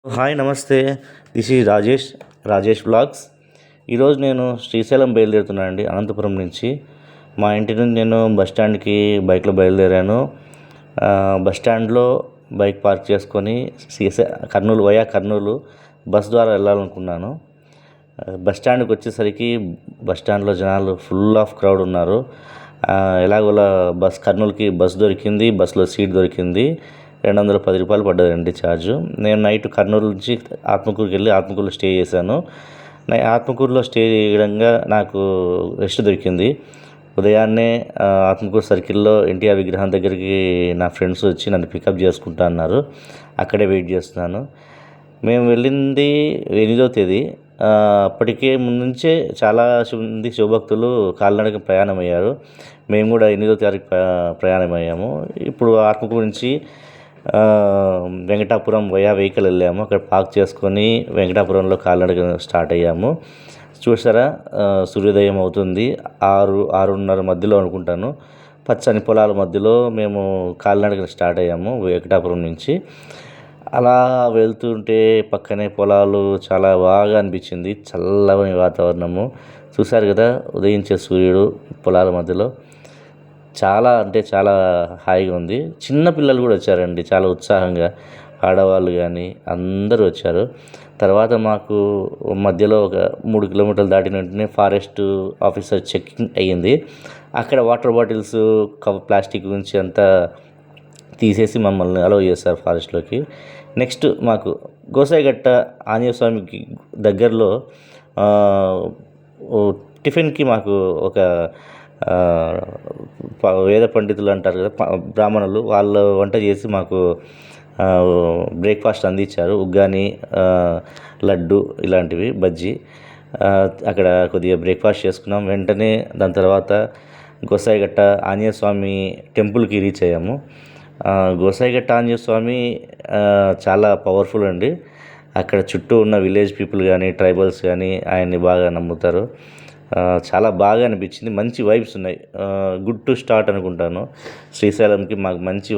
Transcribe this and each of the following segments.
Hi నమస్తే. This is Rajesh blogs. ఈరోజు నేను శ్రీశైలం బయలుదేరుతున్నానండి, అనంతపురం నుంచి. మా ఇంటి నుండి నేను బస్ స్టాండ్కి బైక్లో బయలుదేరాను. బస్ స్టాండ్లో బైక్ పార్క్ చేసుకొని కర్నూలు బస్ ద్వారా వెళ్ళాలనుకున్నాను. బస్ స్టాండ్కి వచ్చేసరికి బస్ స్టాండ్లో జనాలు ఫుల్ ఆఫ్ క్రౌడ్ ఉన్నారు. ఎలాగోలా కర్నూలుకి బస్ దొరికింది. బస్సులో సీట్ దొరికింది. 210 రూపాయలు పడ్డదండి ఛార్జు. నేను నైట్ కర్నూలు నుంచి ఆత్మకూరుకి వెళ్ళి ఆత్మకూరులో స్టే చేశాను. ఆత్మకూరులో స్టే చేయడంగా నాకు రెస్ట్ దొరికింది. ఉదయాన్నే ఆత్మకూరు సర్కిల్లో ఎన్టీఆర్ విగ్రహం దగ్గరికి నా ఫ్రెండ్స్ వచ్చి నన్ను పికప్ చేసుకుంటా అన్నారు. అక్కడే వెయిట్ చేస్తున్నాను. మేము వెళ్ళింది 8వ తేదీ. అప్పటికే ముందు నుంచే చాలా మంది శివభక్తులు కాలినడక ప్రయాణం అయ్యారు. మేము కూడా 8వ తారీఖు ప్రయాణమయ్యాము. ఇప్పుడు ఆత్మకూరు నుంచి వెంకటాపురం వెహికల్ వెళ్ళాము. అక్కడ పార్క్ చేసుకొని వెంకటాపురంలో కాలినడక స్టార్ట్ అయ్యాము. చూసారా, సూర్యోదయం అవుతుంది. 6:30 మధ్యలో అనుకుంటాను. పచ్చని పొలాల మధ్యలో మేము కాలినడక స్టార్ట్ అయ్యాము వెంకటాపురం నుంచి. అలా వెళ్తుంటే పక్కనే పొలాలు చాలా బాగా అనిపించింది. చల్లని వాతావరణము. చూశారు కదా, ఉదయించే సూర్యుడు పొలాల మధ్యలో చాలా చాలా హాయిగా ఉంది. చిన్న పిల్లలు కూడా వచ్చారండి, చాలా ఉత్సాహంగా. ఆడవాళ్ళు కానీ అందరూ వచ్చారు. తర్వాత మాకు మధ్యలో ఒక 3 కిలోమీటర్లు దాటిన వెంటనే ఫారెస్ట్ ఆఫీసర్ చెకింగ్ అయ్యింది. అక్కడ వాటర్ బాటిల్స్, ప్లాస్టిక్ గురించి అంతా తీసేసి మమ్మల్ని అలౌ చేశారు ఫారెస్ట్లోకి. నెక్స్ట్ మాకు గోసాయిగట్ట ఆంజనేయ స్వామికి దగ్గరలో టిఫిన్కి మాకు ఒక వేద పండితులు అంటారు కదా, బ్రాహ్మణులు, వాళ్ళు వంట చేసి మాకు బ్రేక్ఫాస్ట్ అందించారు. ఉగ్గాని, లడ్డు ఇలాంటివి, బజ్జీ. అక్కడ కొద్దిగా బ్రేక్ఫాస్ట్ చేసుకున్నాం. వెంటనే దాని తర్వాత గోసాయిగట్ట ఆంజనేయ స్వామి టెంపుల్కి రీచ్ అయ్యాము. గోసాయిగట్ట ఆంజనేయ స్వామి చాలా పవర్ఫుల్ అండి. అక్కడ చుట్టూ ఉన్న విలేజ్ పీపుల్ కానీ, ట్రైబల్స్ కానీ ఆయన్ని బాగా నమ్ముతారు. చాలా బాగా అనిపించింది. మంచి వైబ్స్ ఉన్నాయి. గుడ్ టు స్టార్ట్ అనుకుంటాను. శ్రీశైలంకి మాకు మంచి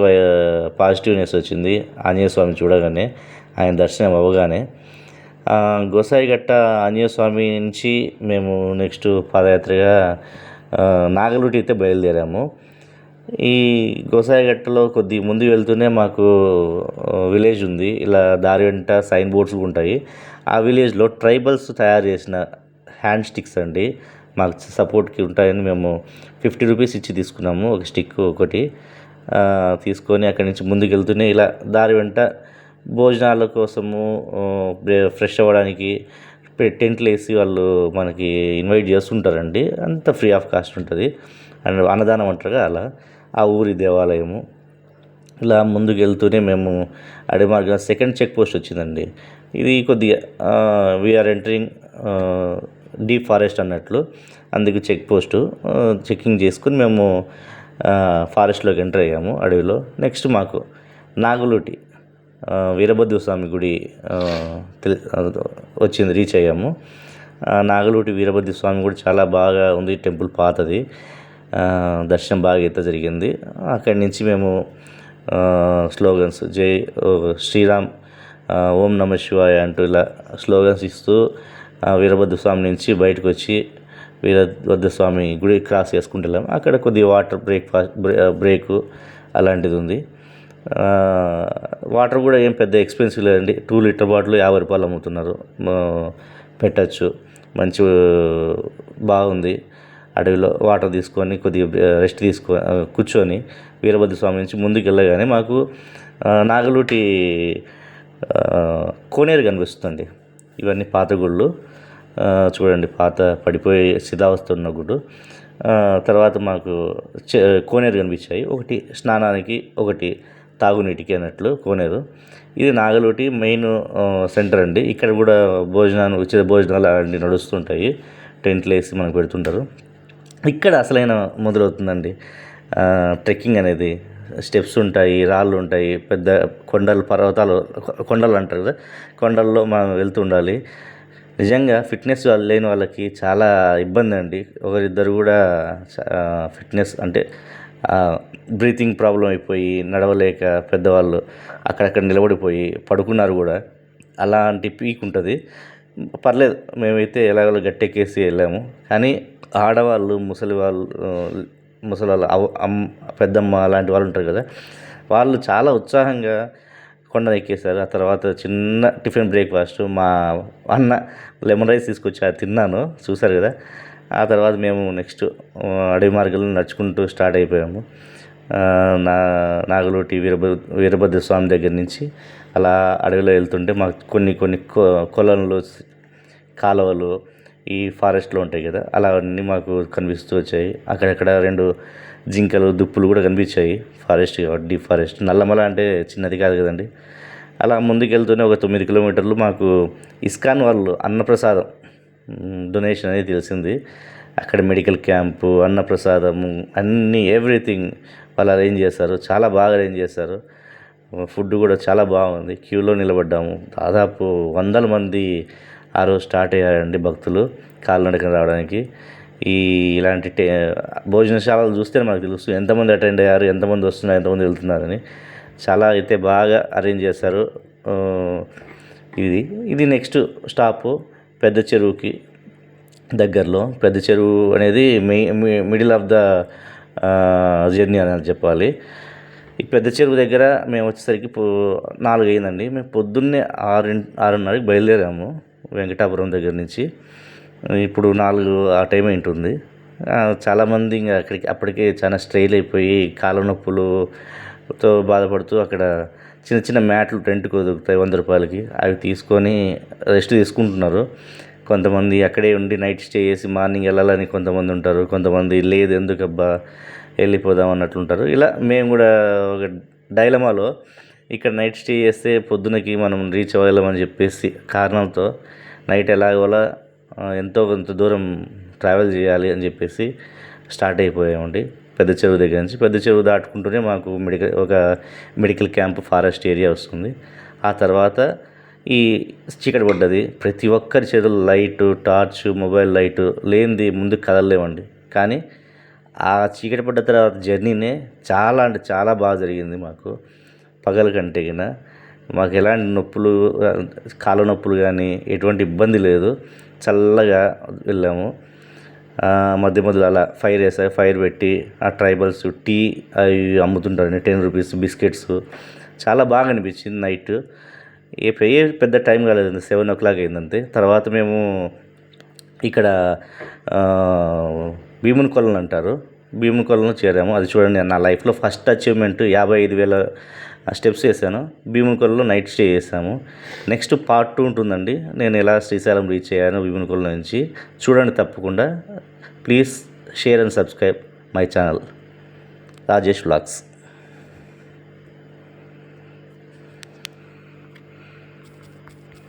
పాజిటివ్నెస్ వచ్చింది ఆంజనేయ స్వామి చూడగానే, ఆయన దర్శనం అవ్వగానే. గోసాయిగట్ట ఆంజనేయ స్వామి నుంచి మేము నెక్స్ట్ పాదయాత్రగా నాగలూటి అయితే బయలుదేరాము. ఈ గోసాయిగట్టలో కొద్ది ముందు వెళ్తూనే మాకు విలేజ్ ఉంది. ఇలా దారి వెంట సైన్ బోర్డ్స్ ఉంటాయి. ఆ విలేజ్లో ట్రైబల్స్ తయారు చేసిన హ్యాండ్ స్టిక్స్ అండి, మాకు సపోర్ట్కి ఉంటాయని మేము 50 రూపీస్ ఇచ్చి తీసుకున్నాము. ఒక స్టిక్ ఒకటి తీసుకొని అక్కడి నుంచి ముందుకు వెళ్తూనే ఇలా దారి వెంట భోజనాల కోసము, ఫ్రెష్ అవ్వడానికి టెంట్లు వేసి వాళ్ళు మనకి ఇన్వైట్ చేస్తుంటారండి. అంత ఫ్రీ ఆఫ్ కాస్ట్ ఉంటుంది. అండ్ అన్నదానం అంటారుగా, అలా ఆ ఊరి దేవాలయము. ఇలా ముందుకు వెళ్తూనే మేము అడవి మార్గం సెకండ్ చెక్ పోస్ట్ వచ్చిందండి. ఇది కొద్దిగా వీఆర్ ఎంటరింగ్ డీప్ ఫారెస్ట్ అన్నట్లు, అందుకు చెక్ పోస్టు చెక్కింగ్ చేసుకుని మేము ఫారెస్ట్లోకి ఎంటర్ అయ్యాము, అడవిలో. నెక్స్ట్ మాకు నాగులూటి వీరభద్ర స్వామి గుడి రీచ్ అయ్యాము. నాగులూటి వీరభద్ర స్వామి గుడి చాలా బాగా ఉంది. టెంపుల్ పాతది. దర్శనం బాగా అయితే జరిగింది. అక్కడి నుంచి మేము స్లోగన్స్, జై శ్రీరామ్, ఓం నమ శివాయ అంటూ ఇలా స్లోగన్స్ ఇస్తూ వీరభద్ర స్వామి నుంచి బయటకు వచ్చి వీరభద్ర స్వామి గుడి క్రాస్ చేసుకుంటూ వెళ్ళాము. అక్కడ కొద్దిగా వాటర్ బ్రేకు అలాంటిది ఉంది. వాటర్ కూడా ఏం పెద్ద ఎక్స్పెన్సివ్ లేదండి. 2 లీటర్ బాటిల్ 50 రూపాయలు అమ్ముతున్నారు. పెట్టచ్చు. మంచి బాగుంది. అడవిలో వాటర్ తీసుకొని కొద్దిగా రెస్ట్ కూర్చొని వీరభద్ర స్వామి నుంచి ముందుకు వెళ్ళగానే మాకు నాగలూటి కోనేరు కనిపిస్తుంది. ఇవన్నీ పాత గుళ్ళు చూడండి, పాత పడిపోయి శిథిలావస్థ ఉన్న గుడు. తర్వాత మాకు కోనేరు కనిపించాయి. ఒకటి స్నానానికి, ఒకటి తాగునీటికి అన్నట్లు కోనేరు. ఇది నాగలూటి మెయిన్ సెంటర్ అండి. ఇక్కడ కూడా ఉచిత భోజనాలు అన్నీ నడుస్తుంటాయి. టెంట్లు వేసి మనకు పెడుతుంటారు. ఇక్కడ అసలైన మొదలవుతుందండి ట్రెక్కింగ్ అనేది. స్టెప్స్ ఉంటాయి, రాళ్ళు ఉంటాయి, పెద్ద కొండలు అంటారు కదా, కొండల్లో మనం వెళ్తుండాలి. నిజంగా ఫిట్నెస్ లేని వాళ్ళకి చాలా ఇబ్బంది అండి. ఒకరిద్దరు కూడా ఫిట్నెస్ అంటే బ్రీతింగ్ ప్రాబ్లం అయిపోయి నడవలేక పెద్దవాళ్ళు అక్కడక్కడ నిలబడిపోయి పడుకున్నారు కూడా. అలాంటి పీక్ ఉంటుంది. పర్లేదు, మేమైతే ఎలాగోలా గట్టెక్కేసి వెళ్ళాము. కానీ ఆడవాళ్ళు, ముసలోళ్ళు పెద్దమ్మ అలాంటి వాళ్ళు ఉంటారు కదా, వాళ్ళు చాలా ఉత్సాహంగా కొండను ఎక్కేశారు. ఆ తర్వాత చిన్న టిఫిన్ బ్రేక్ఫాస్ట్ మా అన్న లెమన్ రైస్ తీసుకొచ్చి అది తిన్నాను, చూశారు కదా. ఆ తర్వాత మేము నెక్స్ట్ అడవి మార్గంలో నడుచుకుంటూ స్టార్ట్ అయిపోయాము. నాగలోటి వీరభద్ర స్వామి దగ్గర నుంచి అలా అడవిలో వెళ్తుంటే మాకు కొన్ని కొలనులు, కాలువలు ఈ ఫారెస్ట్లో ఉంటాయి కదా, అలా అన్నీ మాకు కనిపిస్తూ వచ్చాయి. అక్కడక్కడ 2 జింకలు, దుప్పులు కూడా కనిపించాయి. ఫారెస్ట్ కాబట్టి డీప్ ఫారెస్ట్, నల్లమల అంటే చిన్నది కాదు కదండి. అలా ముందుకెళ్తూనే ఒక 9 కిలోమీటర్లు మాకు ఇస్కాన్ వాళ్ళు అన్నప్రసాదం డొనేషన్ అనేది తెలిసింది. అక్కడ మెడికల్ క్యాంపు, అన్నప్రసాదము అన్నీ ఎవ్రీథింగ్ వాళ్ళు అరేంజ్ చేశారు. చాలా బాగా అరేంజ్ చేశారు. ఫుడ్ కూడా చాలా బాగుంది. క్యూలో నిలబడ్డాము. దాదాపు 100 మంది ఆ రోజు స్టార్ట్ అయ్యారండి భక్తులు కాలినడకన రావడానికి. ఇలాంటి భోజనశాలలు చూస్తే మనకు తెలుసు ఎంతమంది అటెండ్ అయ్యారు, ఎంతమంది వస్తున్నారు, ఎంతమంది వెళ్తున్నారని. చాలా అయితే బాగా అరేంజ్ చేశారు. ఇది నెక్స్ట్ స్టాపు పెద్ద చెరువుకి దగ్గరలో. పెద్ద చెరువు అనేది మిడిల్ ఆఫ్ ద జర్నీ అని చెప్పాలి. ఈ పెద్ద చెరువు దగ్గర మేము వచ్చేసరికి 4 అయిందండి. మేము పొద్దున్నే 6:30కి బయలుదేరాము వెంకటాపురం దగ్గర నుంచి. ఇప్పుడు 4 ఆ టైం ఉంటుంది. చాలామంది ఇంకా అప్పటికే చాలా స్ట్రెయిన్ అయిపోయి కాళ్ళ నొప్పులతో బాధపడుతూ అక్కడ చిన్న చిన్న మ్యాట్లు రెంట్కి దొరుకుతాయి 100 రూపాయలకి, అవి తీసుకొని రెస్ట్ తీసుకుంటున్నారు. కొంతమంది అక్కడే ఉండి నైట్ స్టే చేసి మార్నింగ్ వెళ్ళాలని కొంతమంది ఉంటారు. కొంతమంది లేదు ఎందుకబ్బా వెళ్ళిపోదాం అన్నట్లుంటారు. ఇలా మేము కూడా ఒక డైలమాలో ఇక్కడ నైట్ స్టే చేస్తే పొద్దునకి మనం రీచ్ అవ్వగలమని చెప్పేసి కారణంతో నైట్ ఎలాగోలా ఎంతో కొంత దూరం ట్రావెల్ చేయాలి అని చెప్పేసి స్టార్ట్ అయిపోయామండి పెద్ద చెరువు దగ్గర నుంచి. పెద్ద చెరువు దాటుకుంటూనే మాకు మెడికల్ క్యాంప్ ఫారెస్ట్ ఏరియా వస్తుంది. ఆ తర్వాత ఈ చీకటి పడ్డది. ప్రతి ఒక్కరి చేతుల్లో లైటు, టార్చ్, మొబైల్ లైటు లేనిది ముందుకు కదలలేమండి. కానీ ఆ చీకటి పడ్డ తర్వాత జర్నీనే చాలా అంటే చాలా బాగా జరిగింది మాకు. పగల కంటే గిన మాకు ఎలాంటి నొప్పులు, కాళ్ళ నొప్పులు కానీ ఎటువంటి ఇబ్బంది లేదు. చల్లగా వెళ్ళాము. మధ్య మధ్యలో అలా ఫైర్ పెట్టి ఆ ట్రైబల్స్ టీ అవి అమ్ముతుంటారండి, 10 రూపీస్ బిస్కెట్స్. చాలా బాగా అనిపించింది నైట్. పెద్ద టైం కాలేదండి, 7 o'clock అయిందంతే. తర్వాత మేము ఇక్కడ భీముని కొలను అంటారు, భీముని కొలను చేరాము. అది చూడండి, నా లైఫ్లో ఫస్ట్ అచీవ్మెంట్ 55,000 స్టెప్స్ వేసాను. భీముని కొలలో నైట్ స్టే చేసాము. నెక్స్ట్ పార్ట్ 2 ఉంటుందండి. నేను ఎలా శ్రీశైలం రీచ్ అయ్యాను భీముని కొల నుంచి చూడండి తప్పకుండా. Please share and subscribe my channel Rajesh vlogs.